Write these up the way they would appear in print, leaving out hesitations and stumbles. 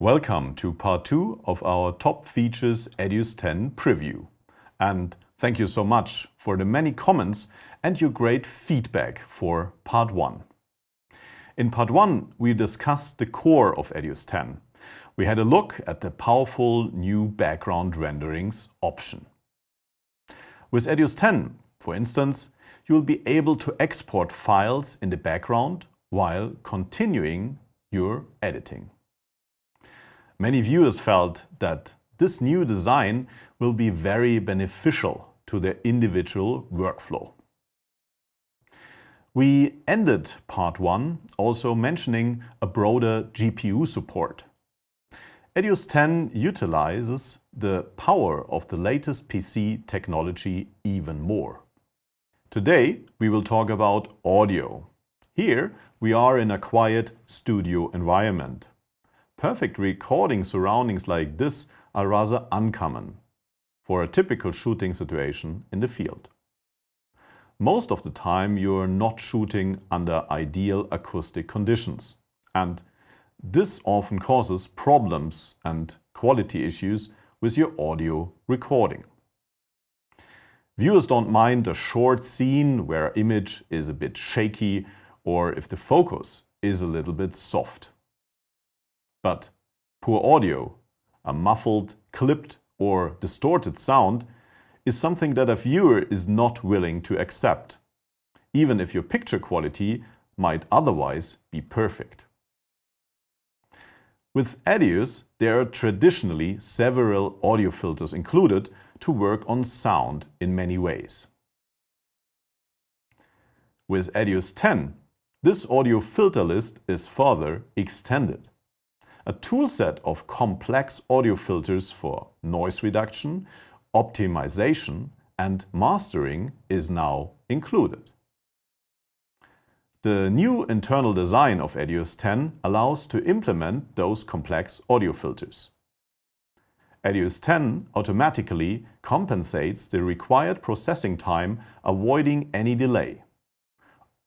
Welcome to part 2 of our Top Features EDIUS 10 preview. And thank you so much for the many comments and your great feedback for part 1. In part 1, we discussed the core of EDIUS 10. We had a look at the powerful new background renderings option. With EDIUS 10, for instance, you'll be able to export files in the background while continuing your editing. Many viewers felt that this new design will be very beneficial to their individual workflow. We ended part 1 also mentioning a broader GPU support. EDIUS 10 utilizes the power of the latest PC technology even more. Today we will talk about audio. Here we are in a quiet studio environment. Perfect recording surroundings like this are rather uncommon for a typical shooting situation in the field. Most of the time you're not shooting under ideal acoustic conditions, and this often causes problems and quality issues with your audio recording. Viewers don't mind a short scene where image is a bit shaky or if the focus is a little bit soft. But poor audio, a muffled, clipped or distorted sound is something that a viewer is not willing to accept, even if your picture quality might otherwise be perfect. With EDIUS, there are traditionally several audio filters included to work on sound in many ways. With EDIUS 10, this audio filter list is further extended. A toolset of complex audio filters for noise reduction, optimization and mastering is now included. The new internal design of EDIUS 10 allows to implement those complex audio filters. EDIUS 10 automatically compensates the required processing time, avoiding any delay.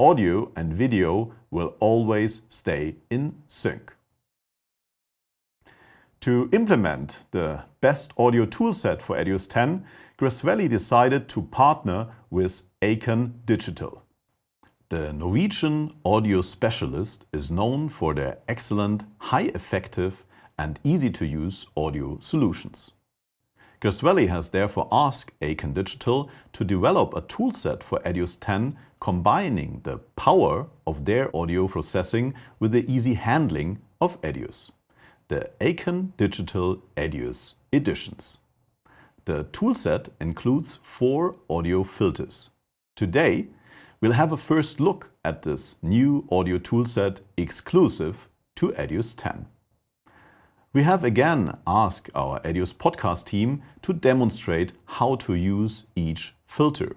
Audio and video will always stay in sync. To implement the best audio toolset for EDIUS 10, Gresvelli decided to partner with Digital. The Norwegian audio specialist is known for their excellent, high-effective and easy-to-use audio solutions. Gresvelli has therefore asked Digital to develop a toolset for EDIUS 10 combining the power of their audio processing with the easy handling of EDIUS. The Digital EDIUS editions. The toolset includes 4 audio filters. Today, we'll have a first look at this new audio toolset exclusive to EDIUS 10. We have again asked our EDIUS podcast team to demonstrate how to use each filter.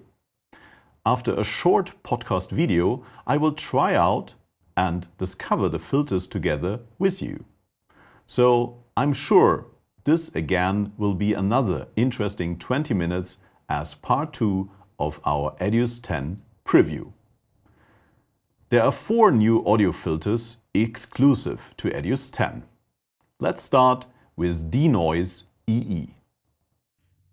After a short podcast video, I will try out and discover the filters together with you. So I'm sure this again will be another interesting 20 minutes as part 2 of our EDIUS 10 preview. There are 4 new audio filters exclusive to EDIUS 10. Let's start with denoise EE.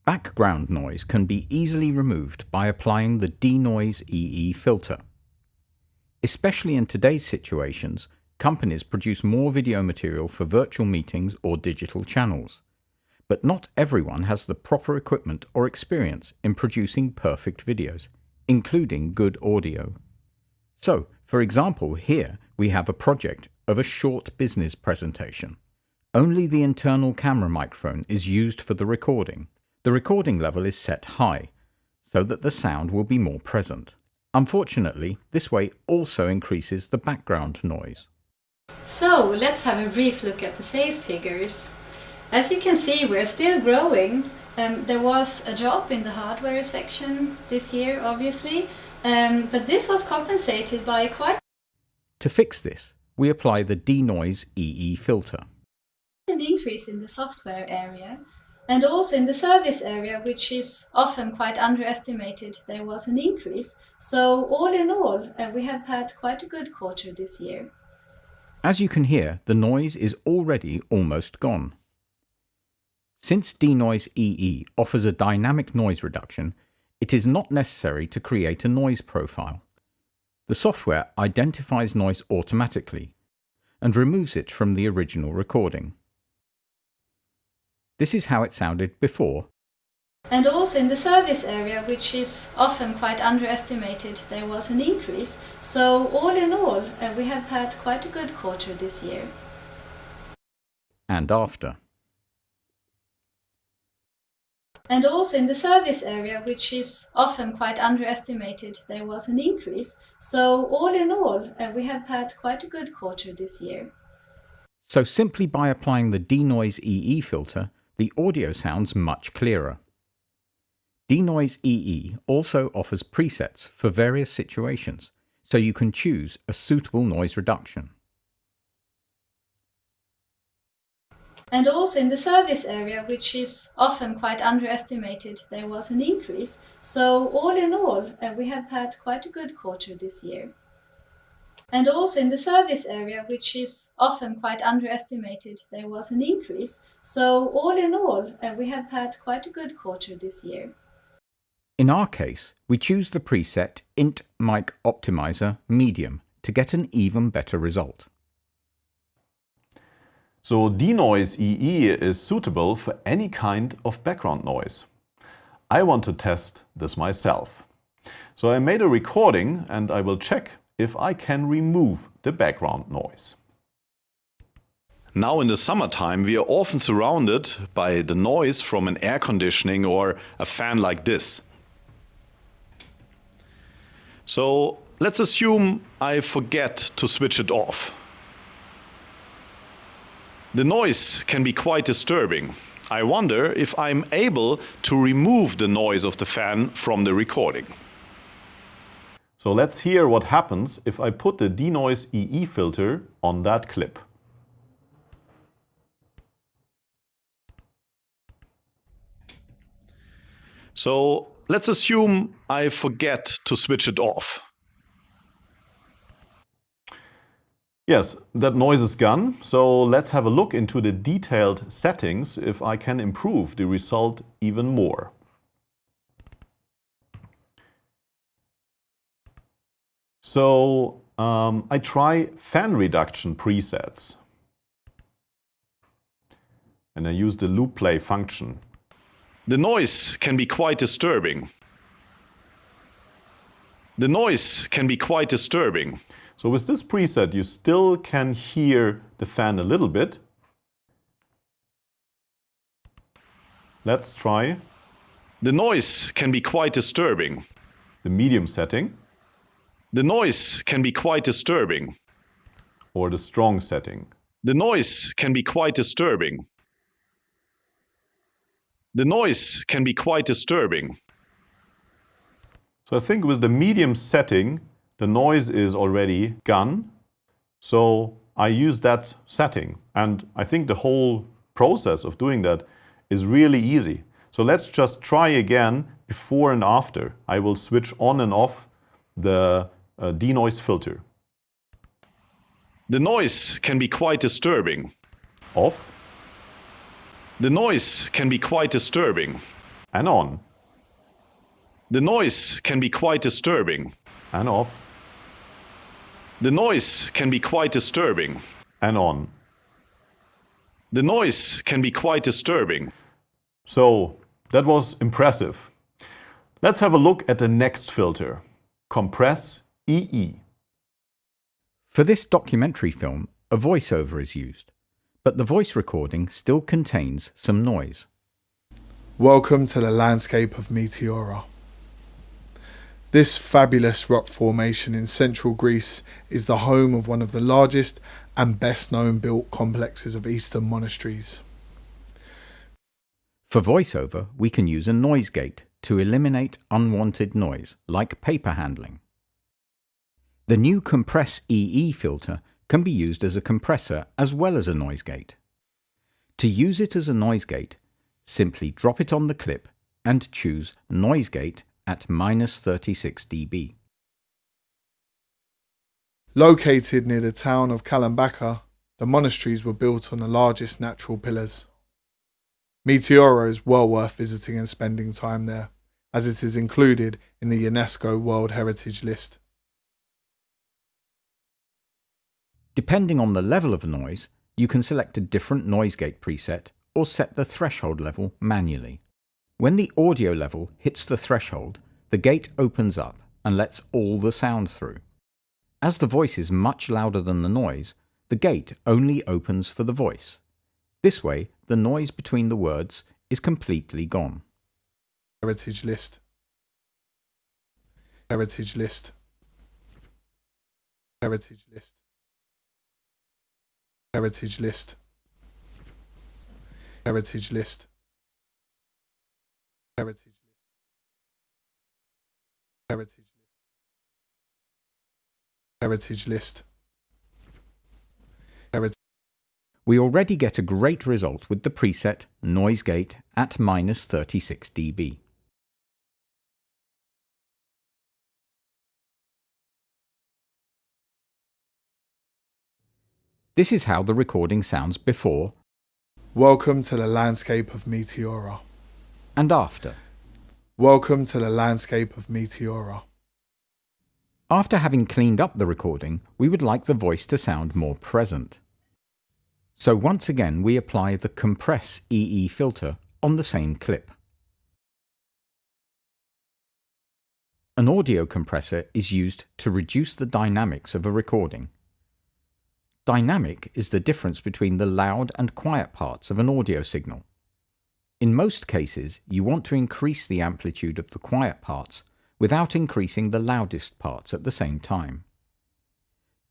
Background noise can be easily removed by applying the denoise EE filter. Especially in today's situations, companies produce more video material for virtual meetings or digital channels. But not everyone has the proper equipment or experience in producing perfect videos, including good audio. So, for example, here we have a project of a short business presentation. Only the internal camera microphone is used for the recording. The recording level is set high, so that the sound will be more present. Unfortunately, this way also increases the background noise. So let's have a brief look at the sales figures. As you can see, we're still growing. There was a drop in the hardware section this year, obviously, but this was compensated by quite To fix this, we apply the denoise EE filter. an increase in the software area and also in the service area, which is often quite underestimated. There was an increase. So all in all, we have had quite a good quarter this year. As you can hear, the noise is already almost gone. Since denoise EE offers a dynamic noise reduction, it is not necessary to create a noise profile. The software identifies noise automatically and removes it from the original recording. This is how it sounded before. And also in the service area, which is often quite underestimated, there was an increase. So all in all, we have had quite a good quarter this year. And after. And also in the service area, which is often quite underestimated, there was an increase. So all in all, we have had quite a good quarter this year. So simply by applying the denoise EE filter, the audio sounds much clearer. Denoise EE also offers presets for various situations, so you can choose a suitable noise reduction. And also in the service area, which is often quite underestimated, there was an increase. So all in all, we have had quite a good quarter this year. And also in the service area, which is often quite underestimated, there was an increase. So all in all, we have had quite a good quarter this year. In our case, we choose the preset Int Mic Optimizer Medium to get an even better result. So denoise EE is suitable for any kind of background noise. I want to test this myself. So I made a recording and I will check if I can remove the background noise. Now in the summertime we are often surrounded by the noise from an air conditioning or a fan like this. So let's assume I forget to switch it off. The noise can be quite disturbing. I wonder if I'm able to remove the noise of the fan from the recording. So let's hear what happens if I put the denoise EE filter on that clip. So let's assume I forget to switch it off. Yes, that noise is gone, so let's have a look into the detailed settings if I can improve the result even more. So I try fan reduction presets and I use the loop play function. The noise can be quite disturbing. The noise can be quite disturbing. So with this preset, you still can hear the fan a little bit. Let's try. The noise can be quite disturbing. The medium setting. The noise can be quite disturbing. Or the strong setting. The noise can be quite disturbing. The noise can be quite disturbing. So I think with the medium setting, the noise is already gone, so I use that setting. And I think the whole process of doing that is really easy. So let's just try again before and after. I will switch on and off the denoise filter. The noise can be quite disturbing. Off. The noise can be quite disturbing. And on. The noise can be quite disturbing. And off. The noise can be quite disturbing. And on. The noise can be quite disturbing. So that was impressive. Let's have a look at the next filter, Compress EE. For this documentary film, a voiceover is used, but the voice recording still contains some noise. Welcome to the landscape of Meteora. This fabulous rock formation in central Greece is the home of one of the largest and best known built complexes of Eastern monasteries. For voiceover, we can use a noise gate to eliminate unwanted noise, like paper handling. The new Compress EE filter can be used as a compressor as well as a noise gate. To use it as a noise gate, simply drop it on the clip and choose Noise Gate at -36 dB. Located near the town of Kalambaka, the monasteries were built on the largest natural pillars. Meteora is well worth visiting and spending time there, as it is included in the UNESCO World Heritage List. Depending on the level of noise, you can select a different noise gate preset or set the threshold level manually. When the audio level hits the threshold, the gate opens up and lets all the sound through. As the voice is much louder than the noise, the gate only opens for the voice. This way, the noise between the words is completely gone. Heritage List. Heritage List. Heritage List. Heritage List. Heritage List. Heritage List. Heritage List. Heritage List. Heritage. We already get a great result with the preset Noise Gate at -36 dB. This is how the recording sounds before Welcome to the landscape of Meteora. and after. Welcome to the landscape of Meteora. After having cleaned up the recording, we would like the voice to sound more present. So once again we apply the Compress EE filter on the same clip. An audio compressor is used to reduce the dynamics of a recording. Dynamic is the difference between the loud and quiet parts of an audio signal. In most cases, you want to increase the amplitude of the quiet parts without increasing the loudest parts at the same time.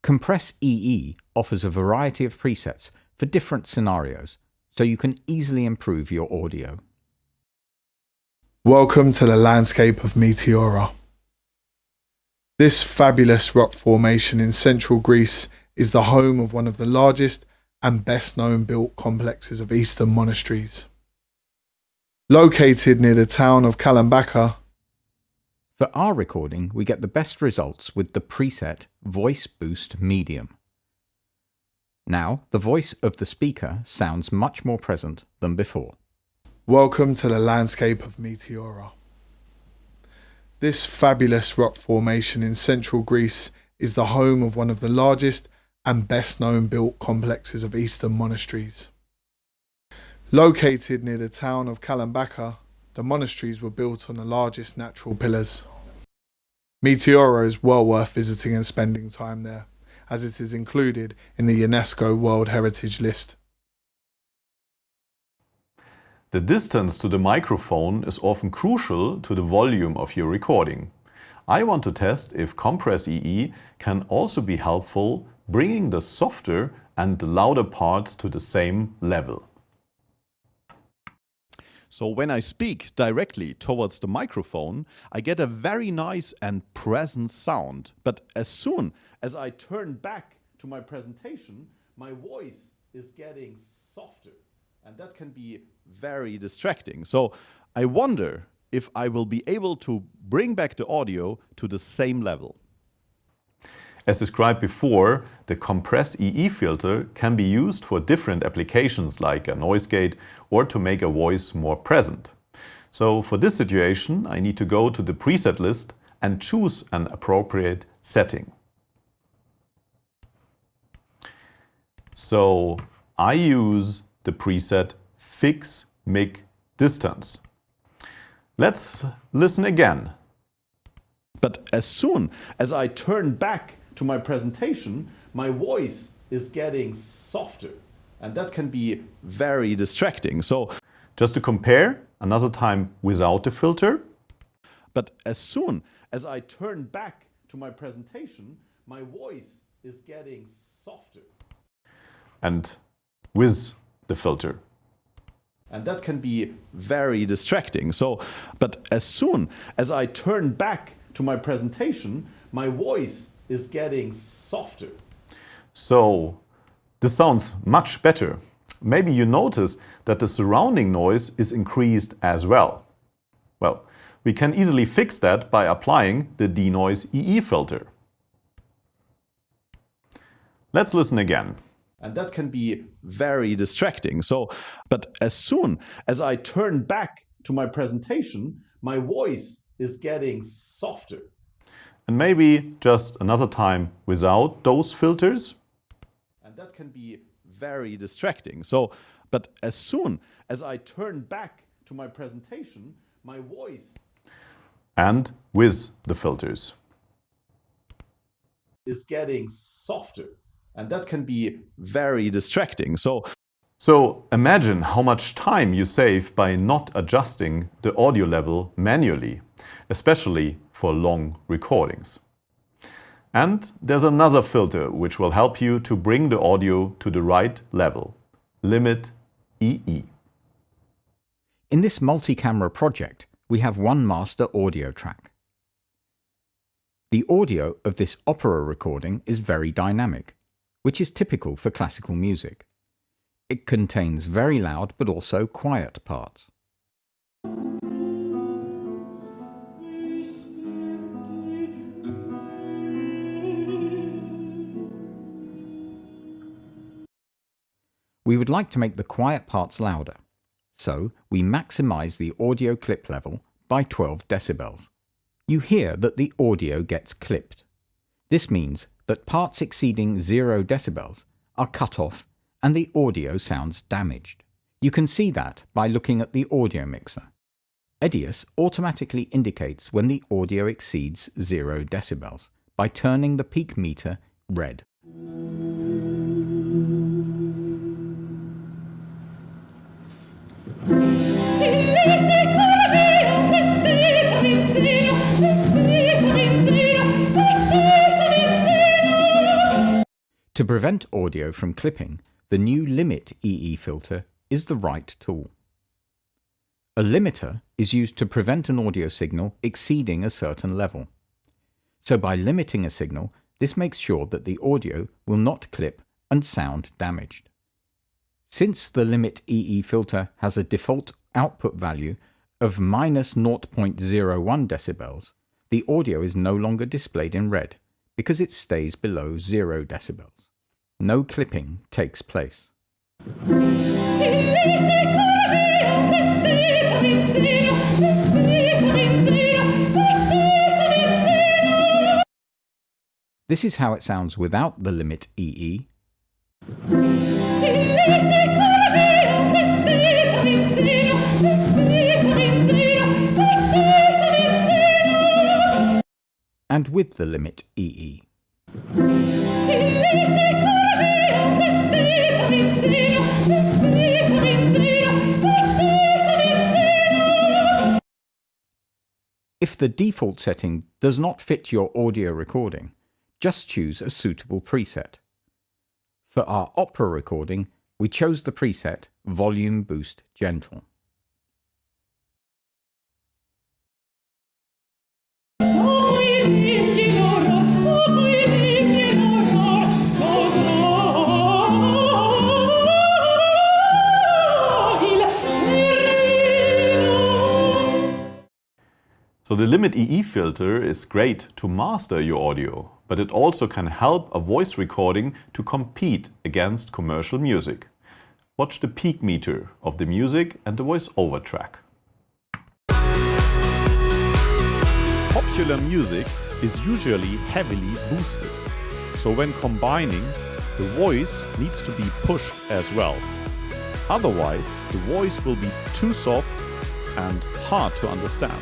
Compress EE offers a variety of presets for different scenarios, so you can easily improve your audio. Welcome to the landscape of Meteora. This fabulous rock formation in central Greece is the home of one of the largest and best known built complexes of Eastern monasteries. Located near the town of Kalambaka, For our recording, we get the best results with the preset Voice Boost Medium. Now, the voice of the speaker sounds much more present than before. welcome to the landscape of Meteora. This fabulous rock formation in central Greece is the home of one of the largest and best known built complexes of Eastern monasteries. Located near the town of Kalambaka, the monasteries were built on the largest natural pillars. Meteora is well worth visiting and spending time there, as it is included in the UNESCO World Heritage List. The distance to the microphone is often crucial to the volume of your recording. I want to test if Compress EE can also be helpful bringing the softer and the louder parts to the same level. So when I speak directly towards the microphone, I get a very nice and present sound. But as soon as I turn back to my presentation, my voice is getting softer. And that can be very distracting. So I wonder if I will be able to bring back the audio to the same level. As described before, the Compress EE filter can be used for different applications like a noise gate or to make a voice more present. So for this situation, I need to go to the preset list and choose an appropriate setting. So I use the preset Fix Mic Distance. Let's listen again. But as soon as I turn back to my presentation, my voice is getting softer. And that can be very distracting. So just to compare, another time without the filter. But as soon as I turn back to my presentation, my voice is getting softer. And with the filter. And that can be very distracting. So, but as soon as I turn back to my presentation, my voice is getting softer. So, this sounds much better. Maybe you notice that the surrounding noise is increased as well. Well, we can easily fix that by applying the denoise EE filter. Let's listen again. And that can be very distracting. But as soon as I turn back to my presentation, my voice is getting softer. And maybe just another time without those filters. And that can be very distracting. But as soon as I turn back to my presentation, my voice and with the filters is getting softer. And that can be very distracting. So imagine how much time you save by not adjusting the audio level manually, especially for long recordings. And there's another filter which will help you to bring the audio to the right level, Limit EE. In this multi-camera project, we have one master audio track. The audio of this opera recording is very dynamic, which is typical for classical music. It contains very loud but also quiet parts. We would like to make the quiet parts louder, so we maximize the audio clip level by 12 decibels. You hear that the audio gets clipped. This means that parts exceeding 0 decibels are cut off and the audio sounds damaged. You can see that by looking at the audio mixer. EDIUS automatically indicates when the audio exceeds 0 decibels by turning the peak meter red. To prevent audio from clipping, the new Limit EE filter is the right tool. A limiter is used to prevent an audio signal exceeding a certain level. So by limiting a signal, this makes sure that the audio will not clip and sound damaged. Since the Limit EE filter has a default output value of -0.01 decibels, the audio is no longer displayed in red because it stays below 0 decibels. No clipping takes place. This is how it sounds without the Limit EE. And with the Limit EE. If the default setting does not fit your audio recording, just choose a suitable preset. For our opera recording, we chose the preset Volume Boost Gentle. So the Limit EE filter is great to master your audio, but it also can help a voice recording to compete against commercial music. Watch the peak meter of the music and the voice-over track. Popular music is usually heavily boosted. So when combining, the voice needs to be pushed as well. Otherwise, the voice will be too soft and hard to understand.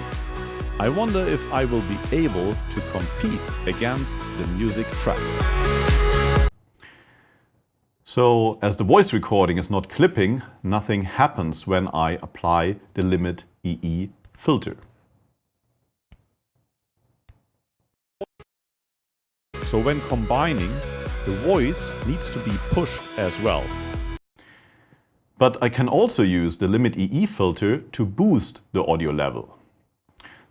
I wonder if I will be able to compete against the music track. So, as the voice recording is not clipping, nothing happens when I apply the Limit EE filter. So when combining, the voice needs to be pushed as well. But I can also use the Limit EE filter to boost the audio level.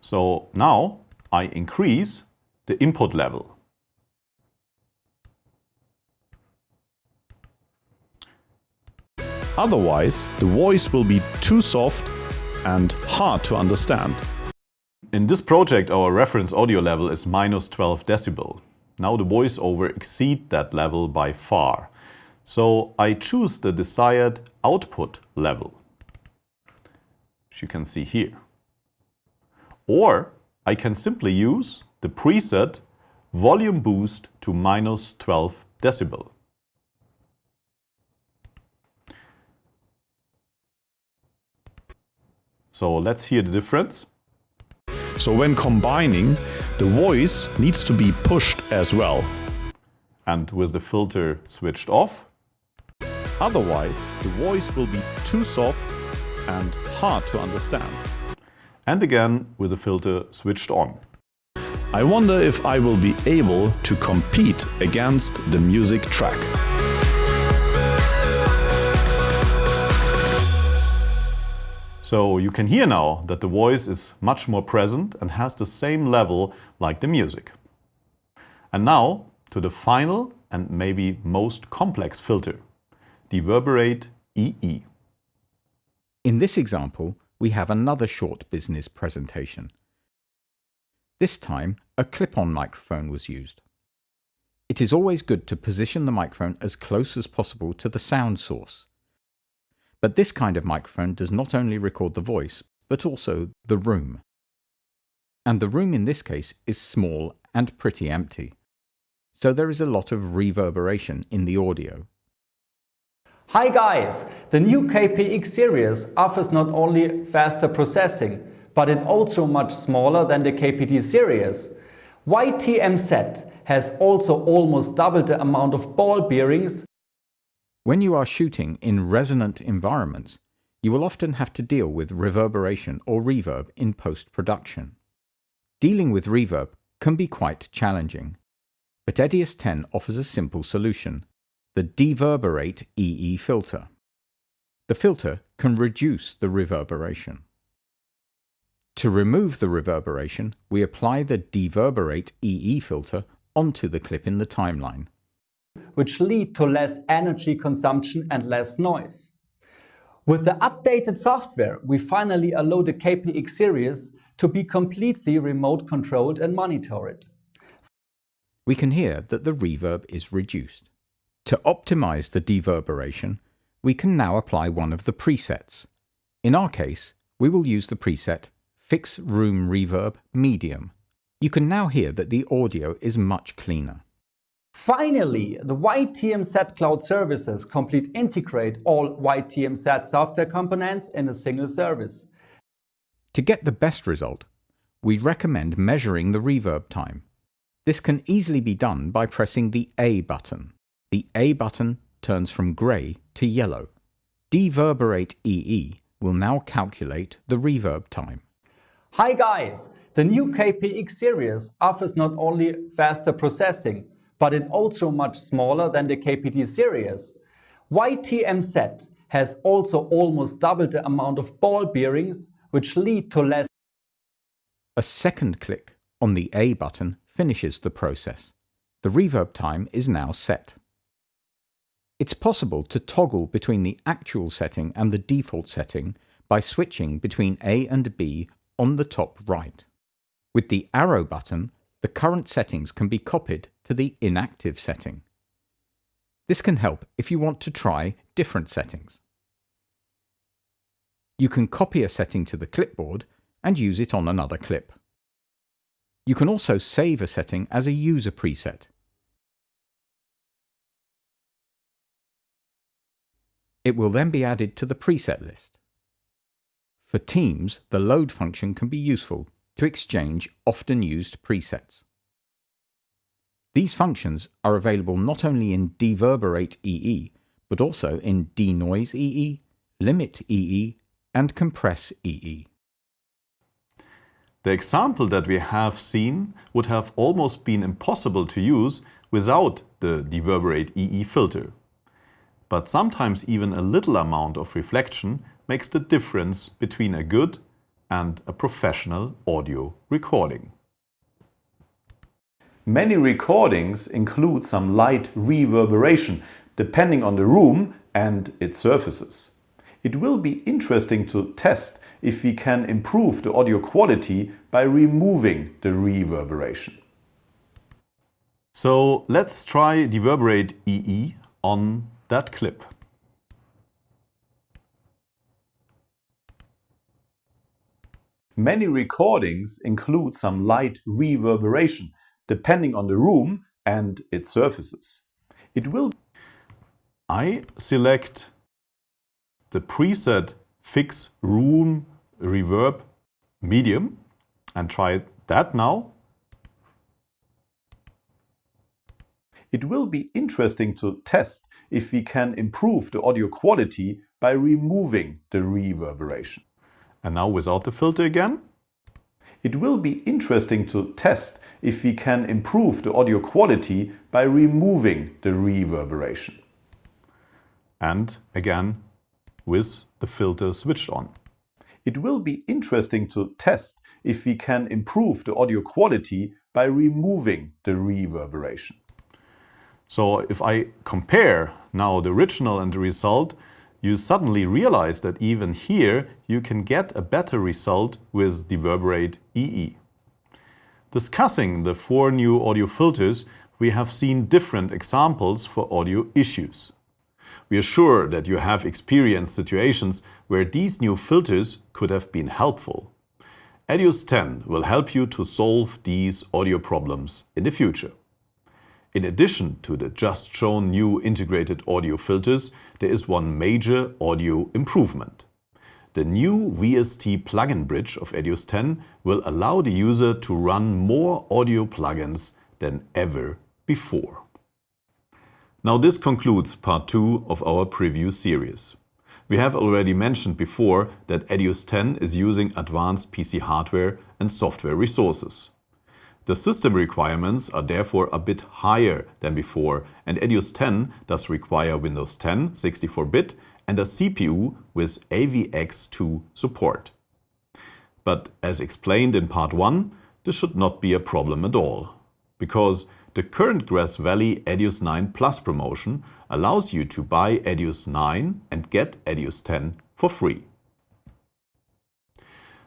So now I increase the input level. Otherwise, the voice will be too soft and hard to understand. In this project, our reference audio level is -12 decibel. Now the voiceover exceeds that level by far. So I choose the desired output level, as you can see here. Or I can simply use the preset volume boost to -12 decibel. So let's hear the difference. So when combining, the voice needs to be pushed as well. And with the filter switched off, Otherwise, the voice will be too soft and hard to understand. and again with the filter switched on. I wonder if I will be able to compete against the music track. So you can hear now that the voice is much more present and has the same level like the music. And now to the final and maybe most complex filter, Reverberate EE. In this example, we have another short business presentation. This time, a clip-on microphone was used. It is always good to position the microphone as close as possible to the sound source. But this kind of microphone does not only record the voice, but also the room. And the room in this case is small and pretty empty. So there is a lot of reverberation in the audio. Hi guys! The new KPX series offers not only faster processing, but it's also much smaller than the KPD series. YTMZ has also almost double the amount of ball bearings. When you are shooting in resonant environments, you will often have to deal with reverberation or reverb in post-production. Dealing with reverb can be quite challenging, but EDIUS 10 offers a simple solution, the Reverberate EE filter. The filter can reduce the reverberation. To remove the reverberation, we apply the Reverberate EE filter onto the clip in the timeline, which lead to less energy consumption and less noise. With the updated software, we finally allow the KPX series to be completely remote controlled and monitored. We can hear that the reverb is reduced. To optimize the reverberation, we can now apply one of the presets. In our case, we will use the preset Fix Room Reverb Medium. You can now hear that the audio is much cleaner. Finally, the YTMZ Cloud Services complete integrate all YTMZ software components in a single service. To get the best result, we recommend measuring the reverb time. This can easily be done by pressing the A button. The A button turns from grey to yellow. Reverberate EE will now calculate the reverb time. Hi guys! The new KPX series offers not only faster processing, but it's also much smaller than the KPD series. YTMZ has also almost double the amount of ball bearings, which lead to less. A second click on the A button finishes the process. The reverb time is now set. It's possible to toggle between the actual setting and the default setting by switching between A and B on the top right. With the arrow button, the current settings can be copied to the inactive setting. This can help if you want to try different settings. You can copy a setting to the clipboard and use it on another clip. You can also save a setting as a user preset. It will then be added to the preset list. For teams, the load function can be useful to exchange often used presets. These functions are available not only in Reverberate EE, but also in Denoise EE, Limit EE, and Compress EE. The example that we have seen would have almost been impossible to use without the Reverberate EE filter. But sometimes even a little amount of reflection makes the difference between a good and a professional audio recording. Many recordings include some light reverberation depending on the room and its surfaces. It will be interesting to test if we can improve the audio quality by removing the reverberation. So let's try Deverberate EE on that clip. Many recordings include some light reverberation, depending on the room and its surfaces. I select the preset Fix Room Reverb Medium and try that now. It will be interesting to test if we can improve the audio quality by removing the reverberation. And now without the filter again. It will be interesting to test if we can improve the audio quality by removing the reverberation. And again with the filter switched on. It will be interesting to test if we can improve the audio quality by removing the reverberation. So if I compare now the original and the result, you suddenly realize that even here you can get a better result with Deverberate EE. Discussing the 4 new audio filters, we have seen different examples for audio issues. We are sure that you have experienced situations where these new filters could have been helpful. EDIUS 10 will help you to solve these audio problems in the future. In addition to the just shown new integrated audio filters, there is one major audio improvement. The new VST plugin bridge of EDIUS 10 will allow the user to run more audio plugins than ever before. Now this concludes part 2 of our preview series. We have already mentioned before that EDIUS 10 is using advanced PC hardware and software resources. The system requirements are therefore a bit higher than before, and EDIUS 10 does require Windows 10 64-bit and a CPU with AVX2 support. But as explained in part 1, this should not be a problem at all, because the current Grass Valley EDIUS 9 Plus promotion allows you to buy EDIUS 9 and get EDIUS 10 for free.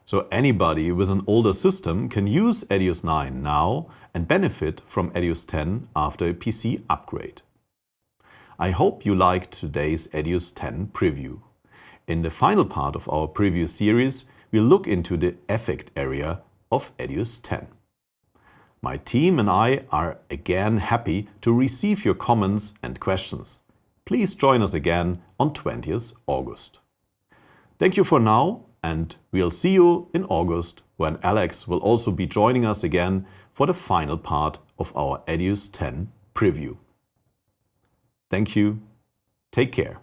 So anybody with an older system can use EDIUS 9 now and benefit from EDIUS 10 after a PC upgrade. I hope you liked today's EDIUS 10 preview. In the final part of our preview series, we'll look into the effect area of EDIUS 10. My team and I are again happy to receive your comments and questions. Please join us again on 20th August. Thank you for now, and we'll see you in August when Alex will also be joining us again for the final part of our EDIUS 10 preview. Thank you. Take care.